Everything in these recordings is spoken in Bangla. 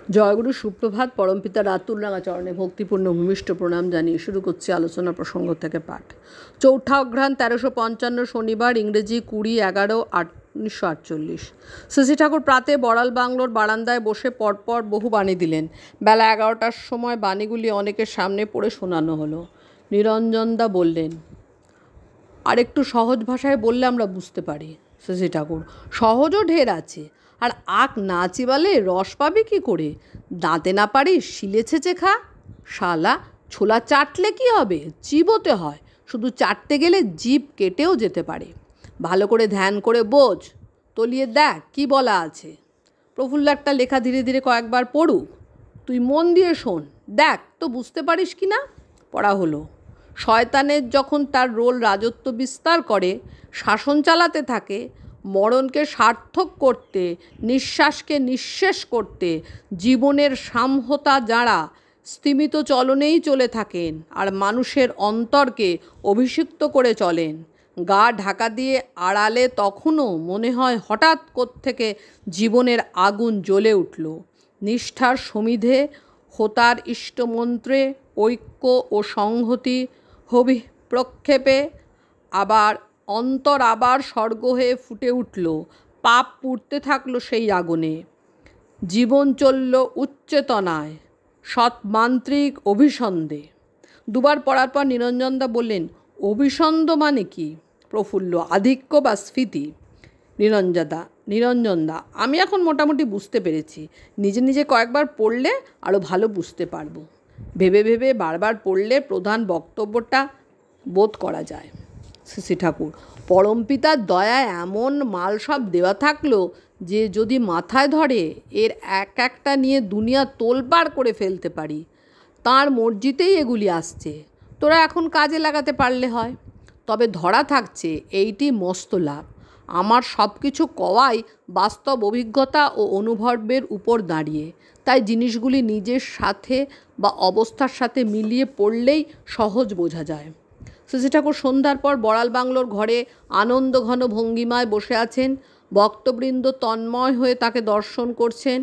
জয়গুরু সুপ্রভাত। পরমপিতা রাতুলরাঙা চরণে ভক্তিপূর্ণ ভূমিষ্ঠ প্রণাম জানিয়ে শুরু করছি আলোচনা প্রসঙ্গ থেকে পাঠ। চৌঠা অঘ্রাণ 1355 শনিবার, ইংরেজি 20/11/1948। শশী ঠাকুর প্রাতে বড়াল বাংলোর বারান্দায় বসে পরপর বহু বাণী দিলেন। বেলা 11টার সময় বাণীগুলি অনেকের সামনে পড়ে শোনানো হলো। নিরঞ্জনদা বললেন, আর একটু সহজ ভাষায় বললে আমরা বুঝতে পারি। শশী ঠাকুর, সহজও ঢের আছে। আর আখ না চিবালে রস পাবি কী করে? দাঁতে না পারিস শিলে ছেঁচে খা। শালা, ছোলা চাটলে কি হবে? চিবোতে হয়। শুধু চাটতে গেলে জিভ কেটেও যেতে পারে। ভালো করে ধ্যান করে বোঝ, তলিয়ে দেখ কি বলা আছে। প্রফুল্ল একটা লেখা ধীরে ধীরে কয়েকবার পড়ুক। তুই মন দিয়ে শোন, দেখ তো বুঝতে পারিস কি না। পড়া হলো। শয়তানের যখন তার রোল রাজত্ব বিস্তার করে, শাসন চালাতে থাকে, মরণকে সার্থক করতে, নিঃশ্বাসকে নিঃশেষ করতে জীবনের সাম্যতা যাঁরা স্তিমিত চলনেই চলে থাকেন আর মানুষের অন্তরকে অভিষিক্ত করে চলেন, গা ঢাকা দিয়ে আড়ালে তখনও মনে হয় হঠাৎ কোত্থেকে জীবনের আগুন জ্বলে উঠল। নিষ্ঠার সমিধে হোতার ইষ্টমন্ত্রে ঐক্য ও সংহতি প্রক্ষেপে আবার অন্তর আবার স্বর্গ হয়ে ফুটে উঠল। পাপ পুড়তে থাকলো সেই আগুনে। জীবন চলল উচ্চেতনায়, সৎমান্ত্রিক অভিসন্ধে। দুবার পড়ার পর নিরঞ্জনদা বললেন, অভিসন্ধ মানে কি? প্রফুল্ল, আধিক্য বা স্ফীতি। নিরঞ্জনদা, আমি এখন মোটামুটি বুঝতে পেরেছি। নিজে নিজে কয়েকবার পড়লে আরও ভালো বুঝতে পারবো। ভেবে ভেবে বারবার পড়লে প্রধান বক্তব্যটা বোধ করা যায়। শশী ঠাকুর, পরমপিতার দয়ায় এমন মাল সব দেওয়া থাকলো যে যদি মাথায় ধরে এর এক একটা নিয়ে দুনিয়া তোলপাড় করে ফেলতে পারি। তাঁর মর্জিতেই এগুলি আসছে। তোরা এখন কাজে লাগাতে পারলে হয়। তবে ধরা থাকছে এইটি মস্ত লাভ। আমার সব কিছু কওয়াই বাস্তব অভিজ্ঞতা ও অনুভবের উপর দাঁড়িয়ে। তাই জিনিসগুলি নিজের সাথে বা অবস্থার সাথে মিলিয়ে পড়লেই সহজ বোঝা যায়। শশী ঠাকুর সন্ধ্যার পর বড়াল বাংলোর ঘরে আনন্দঘন ভঙ্গিমায় বসে আছেন। ভক্তবৃন্দ তন্ময় হয়ে তাকে দর্শন করছেন।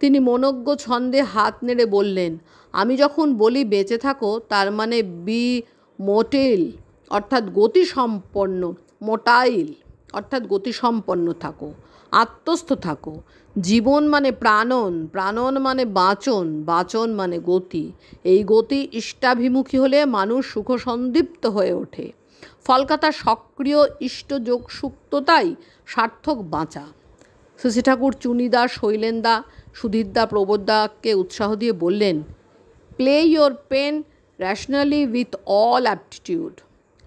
তিনি মনোজ্ঞ ছন্দে হাত নেড়ে বললেন, আমি যখন বলি বেঁচে থাকো, তার মানে বি মোটেল অর্থাৎ গতিসম্পন্ন, মোটাইল অর্থাৎ গতিসম্পন্ন থাকো, আত্মস্থ থাকো। জীবন মানে প্রাণন, প্রাণন মানে বাঁচন, বাঁচন মানে গতি। এই গতি ইষ্টাভিমুখী হলে মানুষ সুখসন্দীপ্ত হয়ে ওঠে। ফলকাতা সক্রিয় ইষ্টযোগ সুক্ততাই সার্থক বাঁচা। শশী ঠাকুর চুনিদা, শৈলেন্দা, সুধীরদা, প্রবোধদাকে উৎসাহ দিয়ে বললেন, play your pen rationally with all aptitude.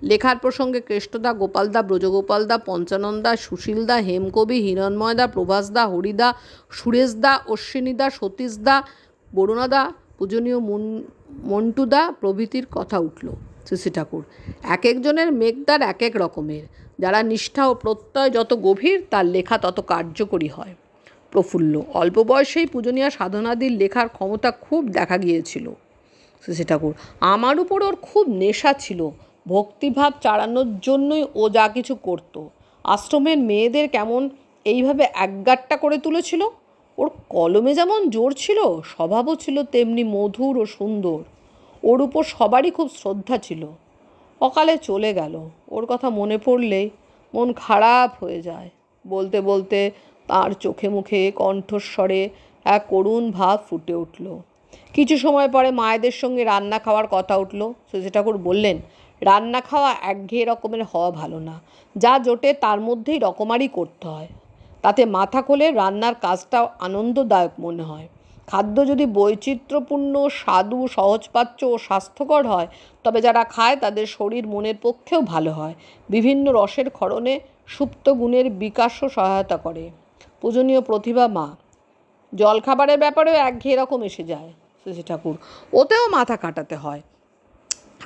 লেখার প্রসঙ্গে কেষ্টদা, গোপালদা, ব্রজগোপালদা, পঞ্চাননদা, সুশীলদা, হেমকবি, হিরণময়দা, প্রভাসদা, হরিদা, সুরেশদা, অশ্বিনীদা, সতীশদা, বরুণাদা, পূজনীয় মন্টুদা প্রভৃতির কথা উঠল। শশী ঠাকুর, এক একজনের মেঘদার এক এক রকমের। যারা নিষ্ঠা ও প্রত্যয় যত গভীর, তার লেখা তত কার্যকরী হয়। প্রফুল্ল, অল্প বয়সেই পূজনীয় সাধনাদির লেখার ক্ষমতা খুব দেখা গিয়েছিল। শশী ঠাকুর, আমার উপর ওর খুব নেশা ছিল। ভক্তিভাব চালানোর জন্যই ও যা কিছু করত। আশ্রমের মেয়েদের কেমন এইভাবে একগাট্টা করে তুলেছিল। ওর কলমে যেমন জোর ছিল, স্বভাবও ছিল তেমনি মধুর ও সুন্দর। ওর উপর সবারই খুব শ্রদ্ধা ছিল। অকালে চলে গেল। ওর কথা মনে পড়লেই মন খারাপ হয়ে যায়। বলতে বলতে তার চোখে মুখে কণ্ঠস্বরে এক করুণ ভাব ফুটে উঠল। কিছু সময় পরে মায়েদের সঙ্গে রান্না খাওয়ার কথা উঠল। শশী ঠাকুর বললেন, রান্না খাওয়া একঘেয়ে রকমের হওয়া ভালো না। যা জোটে তার মধ্যেই রকমারি করতে হয়। তাতে মাথা খোলে, রান্নার কাজটাও আনন্দদায়ক মনে হয়। খাদ্য যদি বৈচিত্র্যপূর্ণ, স্বাদু, সহজপাচ্য ও স্বাস্থ্যকর হয়, তবে যারা খায় তাদের শরীর মনের পক্ষেও ভালো হয়। বিভিন্ন রসের ক্ষরণে সুপ্ত গুণের বিকাশও সহায়তা করে। পূজনীয় প্রতিভা মা, জলখাবারের ব্যাপারেও একঘেয়ে রকম এসে যায়। শশী ঠাকুর, ওতেও মাথা কাটাতে হয়।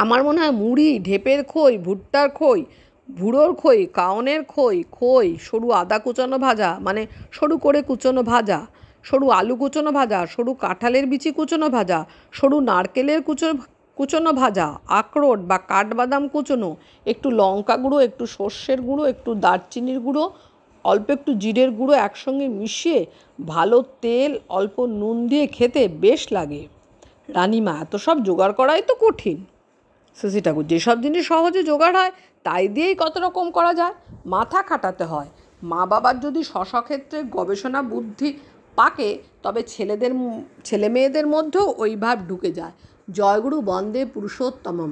আমার মনে হয় মুড়ি, ঢেপের খই, ভুট্টার খই, ভুড়োর খই, কাউনের খই, খই, সরু আদা কুচানো ভাজা মানে সরু করে কুচনো ভাজা, সরু আলু কুচনো ভাজা, সরু কাঁঠালের বিচি কুচনো ভাজা, সরু নারকেলের কুচনো ভাজা, আখরোট বা কাঠবাদাম কুচনো, একটু লঙ্কা গুঁড়ো, একটু সর্ষের গুঁড়ো, একটু দারচিনির গুঁড়ো, অল্প একটু জিরের গুঁড়ো একসঙ্গে মিশিয়ে ভালো তেল অল্প নুন দিয়ে খেতে বেশ লাগে। রানীমা, এত সব জোগাড় করাই তো কঠিন। শশী ঠাকুর, যেসব জিনিস সহজে জোগাড় হয় তাই দিয়েই কত রকম করা যায়, মাথা খাটাতে হয়। মা বাবার যদি স্বস্বক্ষেত্রে গবেষণা বুদ্ধি পাকে তবে ছেলে মেয়েদের মধ্যেও ওই ভাব ঢুকে যায়। জয়গুরু বন্দে পুরুষোত্তমম।